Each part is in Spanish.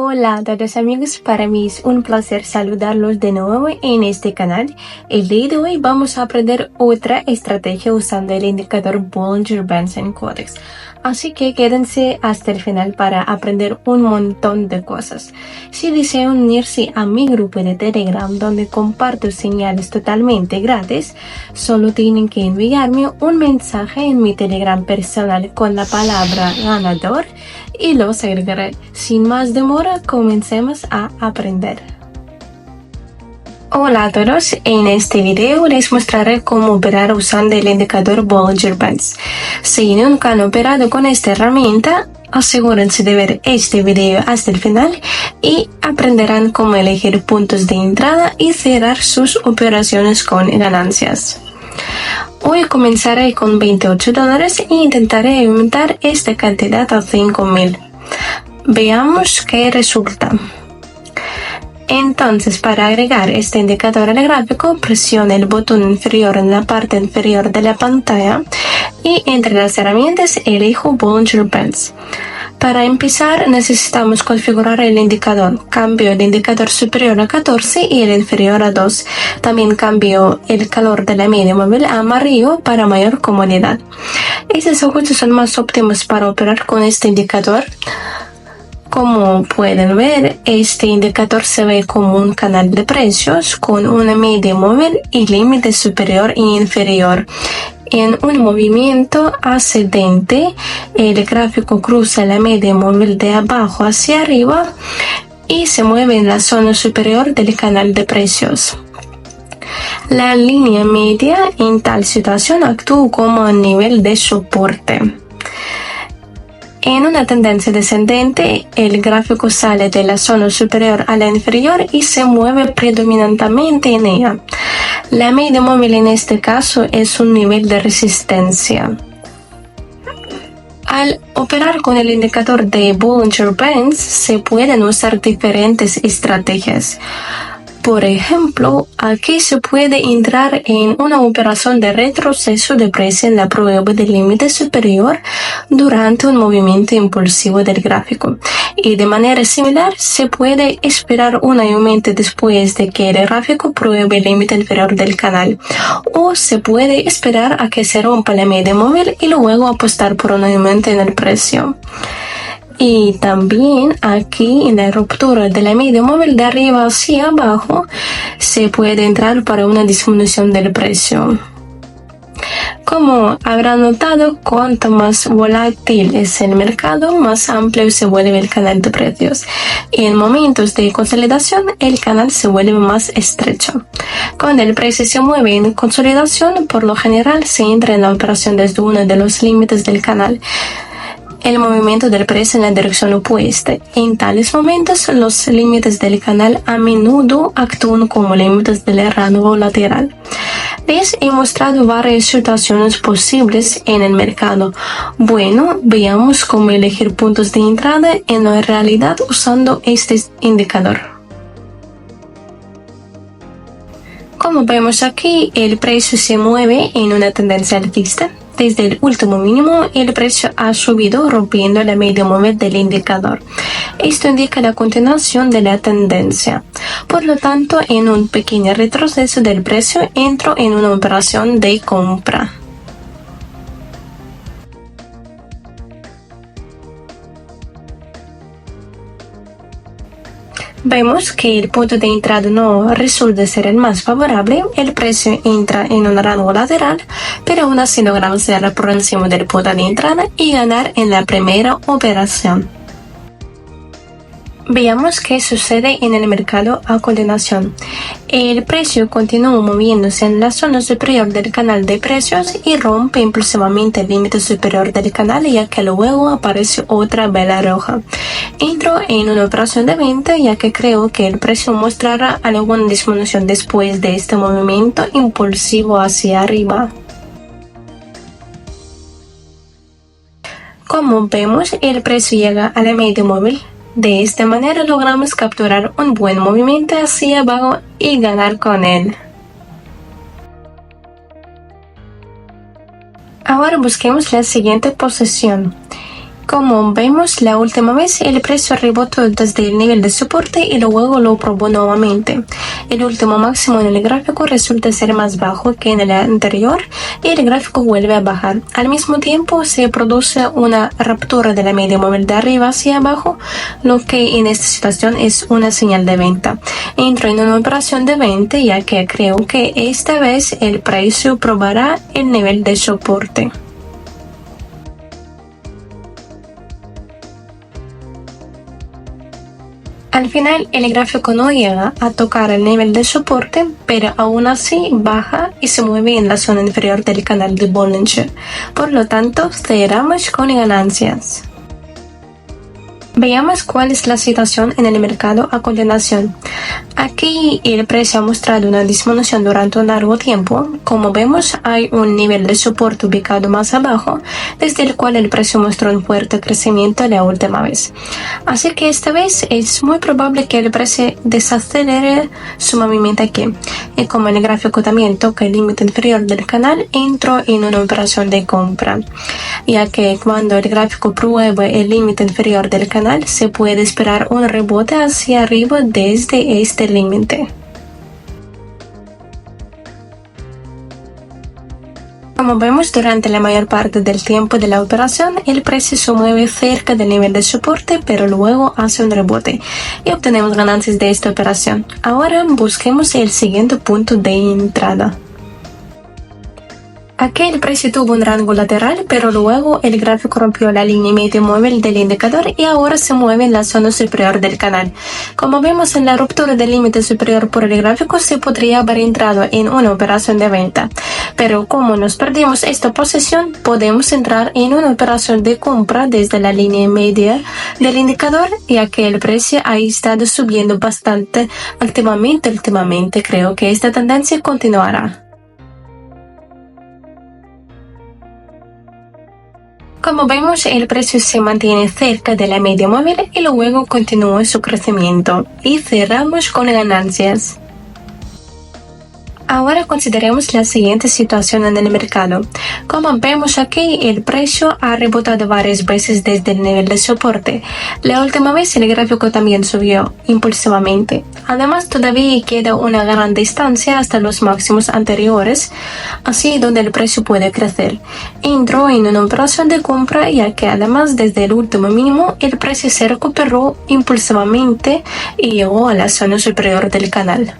Hola a todos amigos, para mí es un placer saludarlos de nuevo en este canal. El día de hoy vamos a aprender otra estrategia usando el indicador Bollinger-Bands Codex. Así que quédense hasta el final para aprender un montón de cosas. Si desean unirse a mi grupo de Telegram donde comparto señales totalmente gratis, solo tienen que enviarme un mensaje en mi Telegram personal con la palabra ganador y los agregaré. Sin más demora, comencemos a aprender. Hola a todos, en este video les mostraré cómo operar usando el indicador Bollinger-Bands. Si nunca han operado con esta herramienta, asegúrense de ver este video hasta el final y aprenderán cómo elegir puntos de entrada y cerrar sus operaciones con ganancias. Hoy comenzaré con $28 e intentaré aumentar esta cantidad a 5.000. Veamos qué resulta. Entonces, para agregar este indicador al gráfico, presione el botón inferior en la parte inferior de la pantalla y entre las herramientas elijo Bollinger-Bands. Para empezar, necesitamos configurar el indicador. Cambio el indicador superior a 14 y el inferior a 2. También cambio el color de la media móvil a amarillo para mayor comodidad. Estos ajustes son más óptimos para operar con este indicador. Como pueden ver, este indicador se ve como un canal de precios con una media móvil y límite superior e inferior. En un movimiento ascendente, el gráfico cruza la media móvil de abajo hacia arriba y se mueve en la zona superior del canal de precios. La línea media en tal situación actúa como un nivel de soporte. En una tendencia descendente, el gráfico sale de la zona superior a la inferior y se mueve predominantemente en ella. La media móvil en este caso es un nivel de resistencia. Al operar con el indicador de Bollinger-Bands se pueden usar diferentes estrategias. Por ejemplo, aquí se puede entrar en una operación de retroceso de precio en la prueba del límite superior durante un movimiento impulsivo del gráfico. Y de manera similar, se puede esperar un aumento después de que el gráfico pruebe el límite inferior del canal. O se puede esperar a que se rompa la media móvil y luego apostar por un aumento en el precio. Y también aquí en la ruptura de la media móvil de arriba hacia abajo se puede entrar para una disminución del precio. Como habrán notado, cuanto más volátil es el mercado, más amplio se vuelve el canal de precios. Y en momentos de consolidación, el canal se vuelve más estrecho. Cuando el precio se mueve en consolidación, por lo general se entra en la operación desde uno de los límites del canal. El movimiento del precio en la dirección opuesta. En tales momentos, los límites del canal a menudo actúan como límites del rango lateral. Les he mostrado varias situaciones posibles en el mercado. Bueno, veamos cómo elegir puntos de entrada en la realidad usando este indicador. Como vemos aquí, el precio se mueve en una tendencia alcista. Desde el último mínimo, el precio ha subido rompiendo la media móvil del indicador. Esto indica la continuación de la tendencia. Por lo tanto, en un pequeño retroceso del precio, entro en una operación de compra. Vemos que el punto de entrada no resulta ser el más favorable, el precio entra en un rango lateral, pero aún así logramos cerrar por encima del punto de entrada y ganar en la primera operación. Veamos qué sucede en el mercado a continuación. El precio continúa moviéndose en la zona superior del canal de precios y rompe impulsivamente el límite superior del canal, ya que luego aparece otra vela roja. Entro en una operación de venta ya que creo que el precio mostrará alguna disminución después de este movimiento impulsivo hacia arriba. Como vemos, el precio llega a la media móvil. De esta manera logramos capturar un buen movimiento hacia abajo y ganar con él. Ahora busquemos la siguiente posición. Como vemos la última vez, el precio rebotó desde el nivel de soporte y luego lo probó nuevamente. El último máximo en el gráfico resulta ser más bajo que en el anterior y el gráfico vuelve a bajar. Al mismo tiempo se produce una ruptura de la media móvil de arriba hacia abajo, lo que en esta situación es una señal de venta. Entro en una operación de venta ya que creo que esta vez el precio probará el nivel de soporte. Al final, el gráfico no llega a tocar el nivel de soporte, pero aún así baja y se mueve en la zona inferior del canal de Bollinger. Por lo tanto, cerramos con ganancias. Veamos cuál es la situación en el mercado a continuación. Aquí el precio ha mostrado una disminución durante un largo tiempo. Como vemos, hay un nivel de soporte ubicado más abajo, desde el cual el precio mostró un fuerte crecimiento la última vez. Así que esta vez es muy probable que el precio desacelere su movimiento aquí. Y como el gráfico también toca el límite inferior del canal, entro en una operación de compra, ya que cuando el gráfico pruebe el límite inferior del canal, se puede esperar un rebote hacia arriba desde este límite. Como vemos, durante la mayor parte del tiempo de la operación, el precio se mueve cerca del nivel de soporte, pero luego hace un rebote y obtenemos ganancias de esta operación. Ahora busquemos el siguiente punto de entrada. Aquí el precio tuvo un rango lateral, pero luego el gráfico rompió la línea media móvil del indicador y ahora se mueve en la zona superior del canal. Como vemos en la ruptura del límite superior por el gráfico, se podría haber entrado en una operación de venta. Pero como nos perdimos esta posición, podemos entrar en una operación de compra desde la línea media del indicador, ya que el precio ha estado subiendo bastante activamente últimamente. Creo que esta tendencia continuará. Como vemos, el precio se mantiene cerca de la media móvil y luego continúa su crecimiento. Y cerramos con ganancias. Ahora consideremos la siguiente situación en el mercado. Como vemos aquí, el precio ha rebotado varias veces desde el nivel de soporte. La última vez el gráfico también subió impulsivamente. Además, todavía queda una gran distancia hasta los máximos anteriores, así donde el precio puede crecer. Entró en una operación de compra ya que además desde el último mínimo el precio se recuperó impulsivamente y llegó a la zona superior del canal.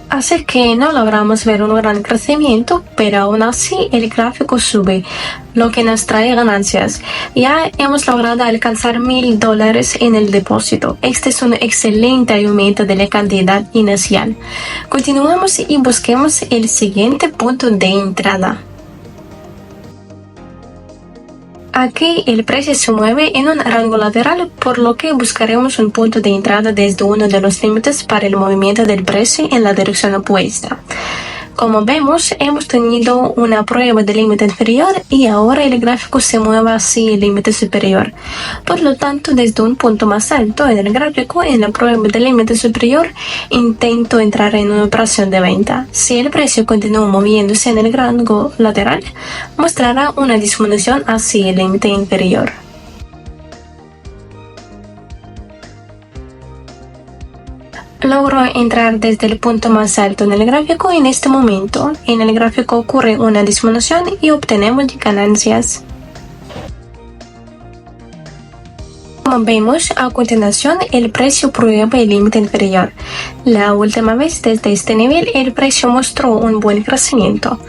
Así que no logramos ver un gran crecimiento, pero aún así el gráfico sube, lo que nos trae ganancias. Ya hemos logrado alcanzar $1,000 en el depósito. Este es un excelente aumento de la cantidad inicial. Continuamos y busquemos el siguiente punto de entrada. Aquí el precio se mueve en un rango lateral, por lo que buscaremos un punto de entrada desde uno de los límites para el movimiento del precio en la dirección opuesta. Como vemos, hemos tenido una prueba de límite inferior y ahora el gráfico se mueve hacia el límite superior. Por lo tanto, desde un punto más alto en el gráfico, en la prueba de límite superior, intento entrar en una operación de venta. Si el precio continúa moviéndose en el rango lateral, mostrará una disminución hacia el límite inferior. Logro entrar desde el punto más alto en el gráfico. En este momento, en el gráfico ocurre una disminución y obtenemos ganancias. Como vemos, a continuación el precio prueba el límite inferior. La última vez desde este nivel el precio mostró un buen crecimiento.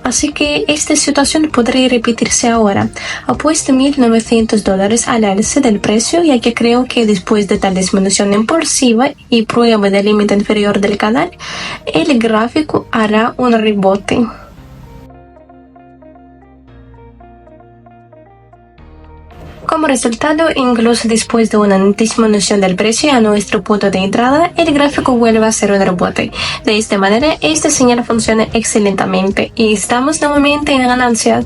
Así que esta situación podría repetirse ahora. Apuesto $1,900 al alza del precio, ya que creo que después de tal disminución impulsiva y prueba del límite inferior del canal, el gráfico hará un rebote. Como resultado, incluso después de una disminución del precio a nuestro punto de entrada, el gráfico vuelve a hacer un rebote. De esta manera, esta señal funciona excelentemente y estamos nuevamente en ganancia.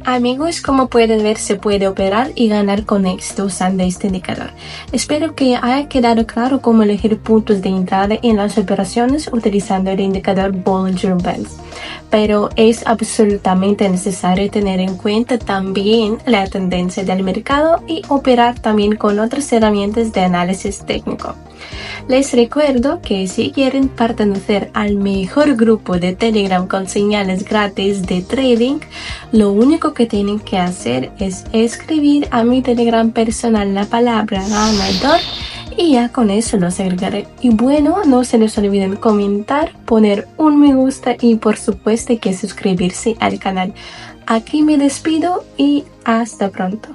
Amigos, como pueden ver, se puede operar y ganar con éxito usando este indicador. Espero que haya quedado claro cómo elegir puntos de entrada en las operaciones utilizando el indicador Bollinger Bands. Pero es absolutamente necesario tener en cuenta también la tendencia del mercado y operar también con otras herramientas de análisis técnico. Les recuerdo que si quieren pertenecer al mejor grupo de Telegram con señales gratis de trading, lo único que tienen que hacer es escribir a mi Telegram personal la palabra ganador y ya con eso los agregaré. Y bueno, no se les olviden comentar, poner un me gusta y por supuesto que suscribirse al canal. Aquí me despido y hasta pronto.